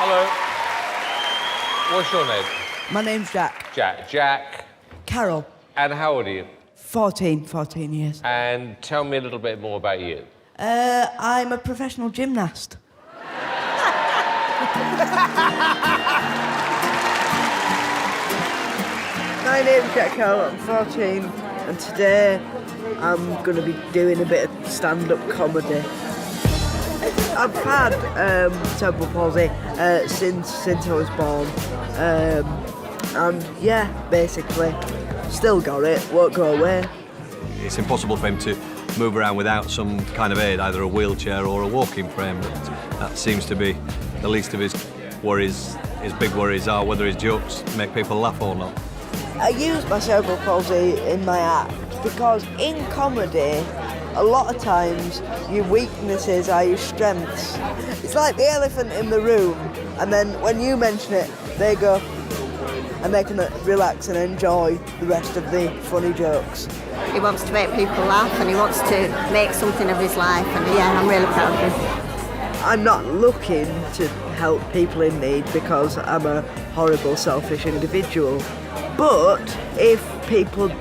Hello. What's your name? My name's Jack. Jack. Carroll. And how old are you? 14 years. And tell me a little bit more about you. I'm a professional gymnast. My name's Jack Cowell, I'm 14, and today I'm going to be doing a bit of stand-up comedy. I've had cerebral palsy since I was born, and yeah, basically, still got it, won't go away. It's impossible for him to move around without some kind of aid, either a wheelchair or a walking frame. That seems to be the least of his worries. His big worries are whether his jokes make people laugh or not. I use my cerebral palsy in my act because in comedy, a lot of times your weaknesses are your strengths. It's like the elephant in the room, and then when you mention it, they go and they can relax and enjoy the rest of the funny jokes. He wants to make people laugh and he wants to make something of his life, and yeah, I'm really proud of him. I'm not looking to help people in need because I'm a horrible, selfish individual. But if people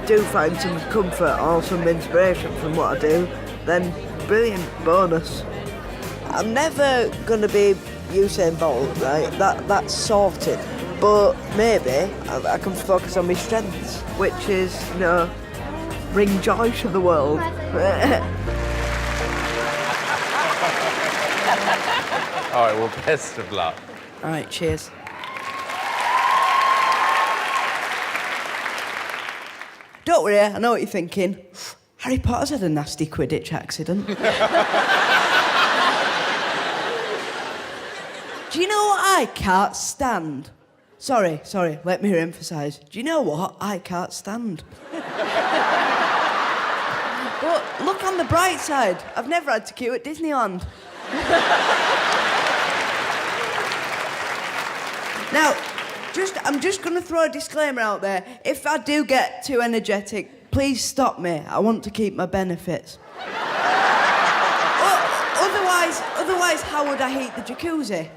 do find some comfort or some inspiration from what I do, then brilliant, bonus. I'm never going to be Usain Bolt, right? That's sorted. But maybe I can focus on my strengths, which is, bring joy to the world. All right, well, best of luck. All right, cheers. Don't worry, I know what you're thinking. Harry Potter's had a nasty Quidditch accident. Do you know what I can't stand? Sorry, let me emphasise. Do you know what I can't stand? But look on the bright side. I've never had to queue at Disneyland. Now, I'm just going to throw a disclaimer out there. If I do get too energetic, please stop me. I want to keep my benefits. Otherwise, how would I heat the jacuzzi?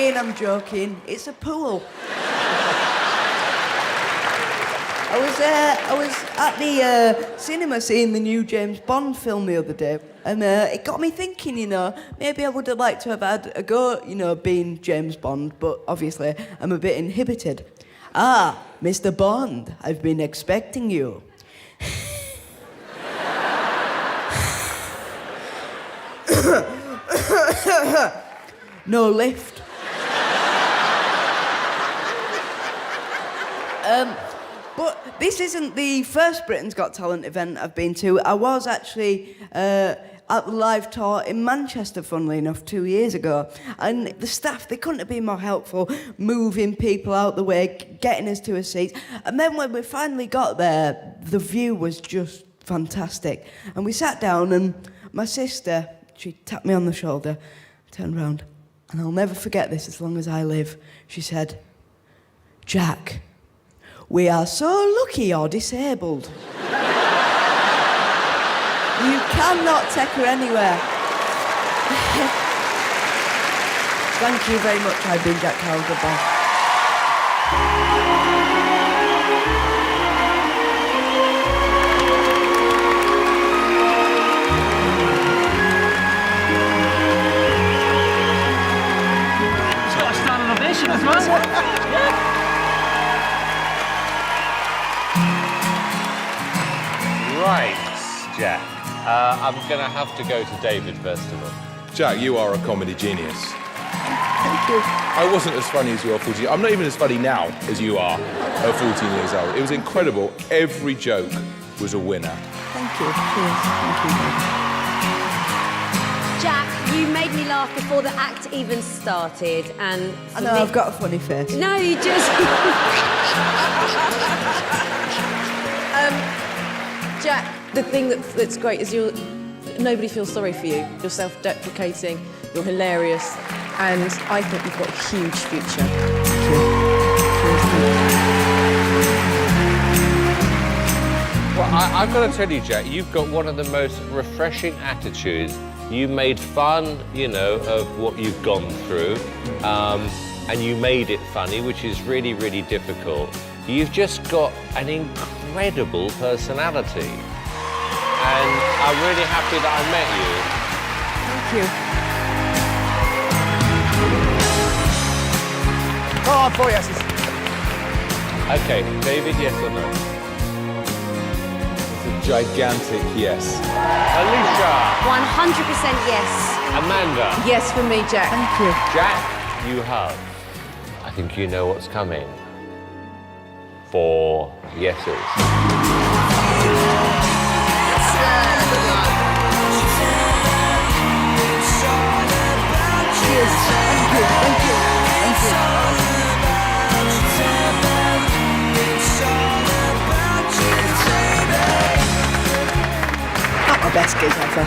I'm joking. It's a pool. I was at the cinema seeing the new James Bond film the other day, and it got me thinking, maybe I would have liked to have had a go, being James Bond, but obviously I'm a bit inhibited. Ah, Mr. Bond, I've been expecting you. No lift. But this isn't the first Britain's Got Talent event I've been to. I was actually at the live tour in Manchester, funnily enough, 2 years ago. And the staff, they couldn't have been more helpful, moving people out the way, getting us to a seat. And then when we finally got there, the view was just fantastic. And we sat down, and my sister, she tapped me on the shoulder, turned round, and I'll never forget this as long as I live. She said, "Jack, we are so lucky you're disabled. You cannot take her anywhere." Thank you very much. I've been Jack Cowell. Goodbye. It's got a standing ovation as well. Right, Jack. I'm going to have to go to David first of all. Jack, you are a comedy genius. Thank you. I wasn't as funny as you are 14. I'm not even as funny now as you are at 14 years old. It was incredible. Every joke was a winner. Thank you. Cheers. Thank you. Jack, you made me laugh before the act even started, and I know, I've got a funny face. No, you just... Jack, the thing that's great is nobody feels sorry for you. You're self-deprecating, you're hilarious, and I think you've got a huge future. Well, I've got to tell you, Jack, you've got one of the most refreshing attitudes You made fun, you know, of what you've gone through, and you made it funny, which is really, really difficult. You've just got an incredible personality. And I'm really happy that I met you. Thank you. Come on, 4 yeses. Okay, David, yes or no? It's a gigantic yes. Alicia. 100% yes. Amanda. Yes for me, Jack. Thank you. Jack, you have. I think you know what's coming. 4 yeses. Not my best gig ever.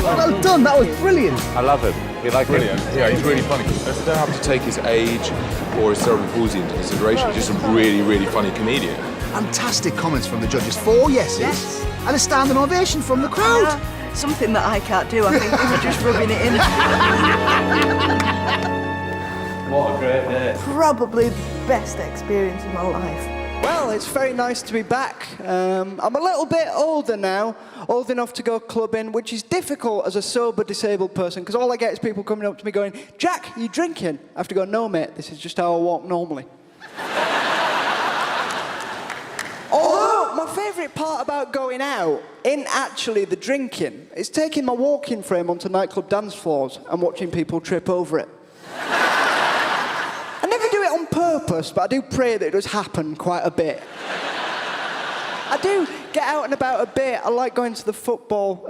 Well done, that was brilliant. I love him. You like Brilliant. him? Yeah, he's really funny. You don't have to take his age or his cerebral palsy into consideration. He's just a really, really funny comedian. Fantastic comments from the judges. 4 yeses. Yes. And a standing ovation from the crowd. Something that I can't do. I think we were just rubbing it in. What a great day. Probably the best experience of my life. Well, it's very nice to be back. I'm a little bit older now, old enough to go clubbing, which is difficult as a sober disabled person, because all I get is people coming up to me going, "Jack, you drinking?" I have to go, "No, mate, this is just how I walk normally." Although, my favourite part about going out isn't actually the drinking. It's taking my walking frame onto nightclub dance floors and watching people trip over it. I never do it on purpose, but I do pray that it does happen quite a bit. I do get out and about a bit. I like going to the football,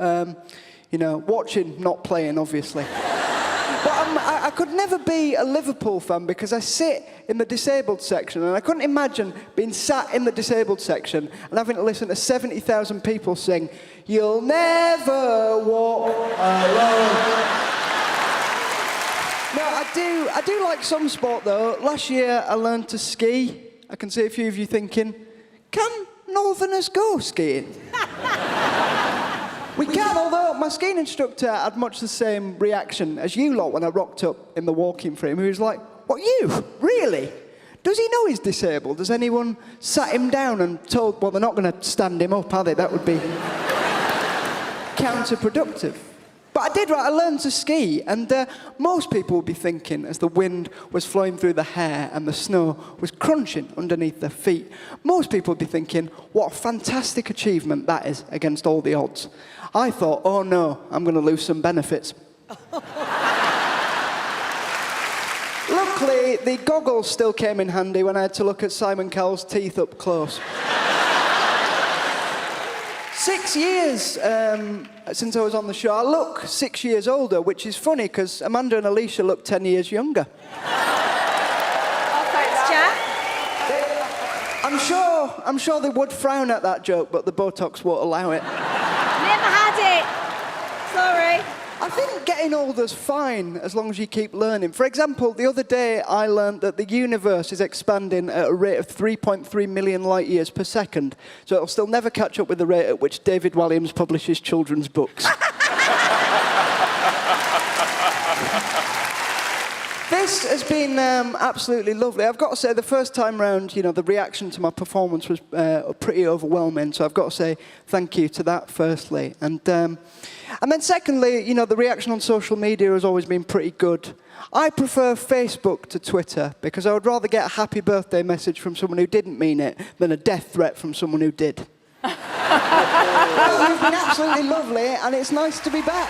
you know, watching, not playing, obviously. But I could never be a Liverpool fan because I sit in the disabled section, and I couldn't imagine being sat in the disabled section and having to listen to 70,000 people sing, "You'll never walk alone." No, I do like some sport though. Last year I learned to ski. I can see a few of you thinking, can Northerners go skiing? We can, although my skiing instructor had much the same reaction as you lot when I rocked up in the walking frame. He was like, "What, you? Really? Does he know he's disabled? Has anyone sat him down and told..." Well, they're not going to stand him up, are they? That would be counterproductive. But I did, right, I learned to ski, and most people would be thinking, as the wind was flowing through the hair and the snow was crunching underneath their feet, most people would be thinking, what a fantastic achievement that is against all the odds. I thought, oh no, I'm going to lose some benefits. Luckily, the goggles still came in handy when I had to look at Simon Cowell's teeth up close. 6 years since I was on the show. I look 6 years older, which is funny because Amanda and Alicia look 10 years younger. Oh, thanks, Jack. I'm sure they would frown at that joke, but the Botox won't allow it. Never had it. Sorry. I think getting older's fine as long as you keep learning. For example, the other day I learned that the universe is expanding at a rate of 3.3 million light years per second, so it'll still never catch up with the rate at which David Walliams publishes children's books. This has been absolutely lovely. I've got to say, the first time round, you know, the reaction to my performance was pretty overwhelming, so I've got to say thank you to that, firstly. And then secondly, you know, the reaction on social media has always been pretty good. I prefer Facebook to Twitter because I would rather get a happy birthday message from someone who didn't mean it than a death threat from someone who did. Well, you've been absolutely lovely, and it's nice to be back.